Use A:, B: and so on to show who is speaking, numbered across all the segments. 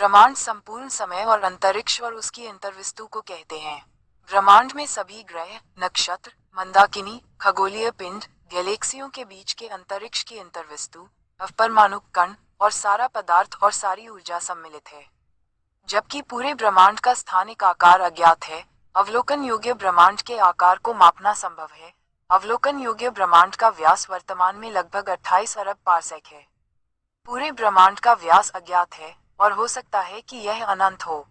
A: ब्रह्मांड संपूर्ण समय और अंतरिक्ष और उसकी अंतर्वस्तु को कहते हैं। ब्रह्मांड में सभी ग्रह, नक्षत्र, मंदाकिनी, खगोलीय पिंड, गैलेक्सियों के बीच के अंतरिक्ष की अंतर्वस्तु, अपरमाणु कण और सारा पदार्थ और सारी ऊर्जा सम्मिलित है। जबकि पूरे ब्रह्मांड का स्थानिक आकार अज्ञात है, अवलोकन योग्य ब्रह्मांड के आकार को मापना संभव है। अवलोकन योग्य ब्रह्मांड का व्यास वर्तमान में लगभग 28 अरब पारसेक है। पूरे ब्रह्मांड का व्यास अज्ञात है और हो सकता है कि यह अनंत हो।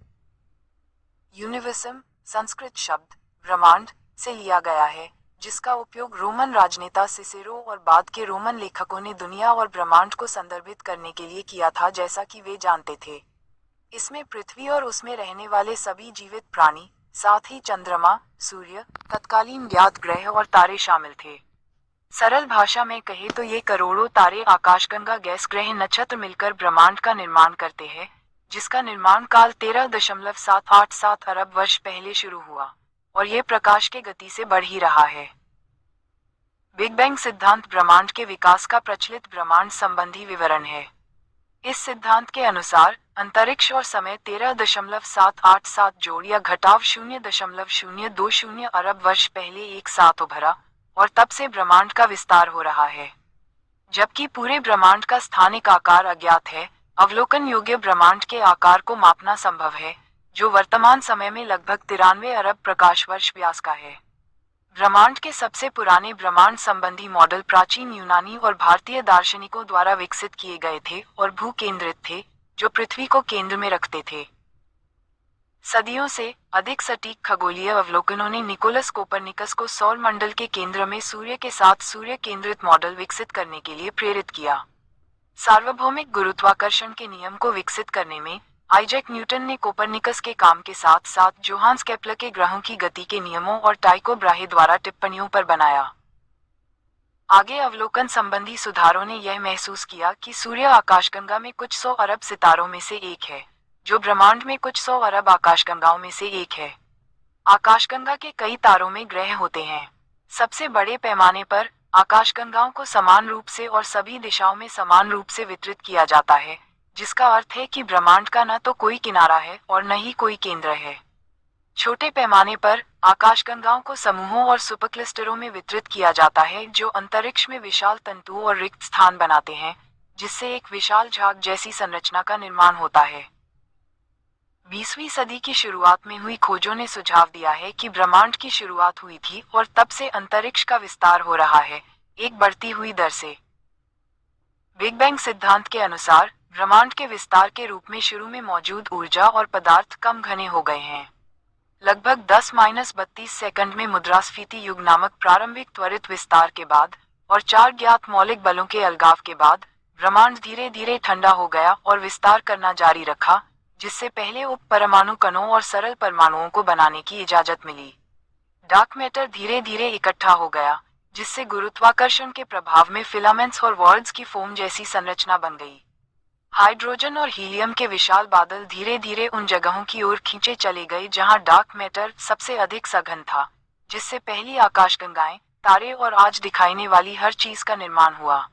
A: यूनिवर्सम संस्कृत शब्द ब्रह्मांड से लिया गया है, जिसका उपयोग रोमन राजनेता सिसेरो और बाद के रोमन लेखकों ने दुनिया और ब्रह्मांड को संदर्भित करने के लिए किया था, जैसा कि वे जानते थे। इसमें पृथ्वी और उसमें रहने वाले सभी जीवित प्राणी, साथ ही चंद्रमा, सूर्य, तत्कालीन ज्ञात ग्रह और तारे शामिल थे। सरल भाषा में कहे तो ये करोड़ों तारे, आकाशगंगा, गैस, ग्रह, नक्षत्र मिलकर ब्रह्मांड का निर्माण करते हैं, जिसका निर्माण काल 13.787 अरब वर्ष पहले शुरू हुआ और ये प्रकाश के गति से बढ़ ही रहा है। बिग बैंग सिद्धांत ब्रह्मांड के विकास का प्रचलित ब्रह्मांड संबंधी विवरण है। इस सिद्धांत के अनुसार अंतरिक्ष और समय 13.787 जोड़ या घटाव 0.020 अरब वर्ष पहले एक साथ उभरा और तब से ब्रह्मांड का विस्तार हो रहा है। जबकि पूरे ब्रह्मांड का स्थानिक आकार अज्ञात है, अवलोकन योग्य ब्रह्मांड के आकार को मापना संभव है, जो वर्तमान समय में लगभग 93 अरब प्रकाश वर्ष व्यास का है। ब्रह्मांड के सबसे पुराने ब्रह्मांड संबंधी मॉडल प्राचीन यूनानी और भारतीय दार्शनिकों द्वारा विकसित किए गए थे और भू केंद्रित थे, जो पृथ्वी को केंद्र में रखते थे। सदियों से अधिक सटीक खगोलीय अवलोकनों ने निकोलस कोपरनिकस को सौर मंडल के केंद्र में सूर्य के साथ सूर्य केंद्रित मॉडल विकसित करने के लिए प्रेरित किया। सार्वभौमिक गुरुत्वाकर्षण के नियम को विकसित करने में आइजैक न्यूटन ने कोपरनिकस के काम के साथ साथ जोहान्स केपलर के ग्रहों की गति के नियमों और टाइको ब्राहे द्वारा टिप्पणियों पर बनाया। आगे अवलोकन संबंधी सुधारों ने यह महसूस किया कि सूर्य आकाशगंगा में कुछ 100 अरब सितारों में से एक है, जो ब्रह्मांड में कुछ 100 अरब आकाशगंगाओं में से एक है। आकाशगंगा के कई तारों में ग्रह होते हैं। सबसे बड़े पैमाने पर आकाशगंगाओं को समान रूप से और सभी दिशाओं में समान रूप से वितरित किया जाता है, जिसका अर्थ है कि ब्रह्मांड का न तो कोई किनारा है और न ही कोई केंद्र है। छोटे पैमाने पर आकाशगंगाओं को समूहों और सुपरक्लस्टरों में वितरित किया जाता है, जो अंतरिक्ष में विशाल तंतुओं और रिक्त स्थान बनाते हैं, जिससे एक विशाल झाग जैसी संरचना का निर्माण होता है। 20वीं सदी की शुरुआत में हुई खोजों ने सुझाव दिया है कि ब्रह्मांड की शुरुआत हुई थी और तब से अंतरिक्ष का विस्तार हो रहा है, एक बढ़ती हुई दर से। बिग बैंग सिद्धांत के अनुसार ब्रह्मांड के विस्तार के रूप में शुरू में मौजूद ऊर्जा और पदार्थ कम घने हो गए हैं। लगभग 10-32 सेकंड में मुद्रास्फीति युग नामक प्रारंभिक त्वरित विस्तार के बाद और 4 ज्ञात मौलिक बलों के अलगाव के बाद ब्रह्मांड धीरे धीरे ठंडा हो गया और विस्तार करना जारी रखा, जिससे पहले उप परमाणु कणों और सरल परमाणुओं को बनाने की इजाजत मिली। डार्क मैटर धीरे धीरे इकट्ठा हो गया, जिससे गुरुत्वाकर्षण के प्रभाव में फिलामेंट्स और वॉर्ड्स की फोम जैसी संरचना बन गई। हाइड्रोजन और हीलियम के विशाल बादल धीरे धीरे उन जगहों की ओर खींचे चले गए जहां डार्क मैटर सबसे अधिक सघन था, जिससे पहली आकाशगंगाएं, तारे और आज दिखाने वाली हर चीज का निर्माण हुआ।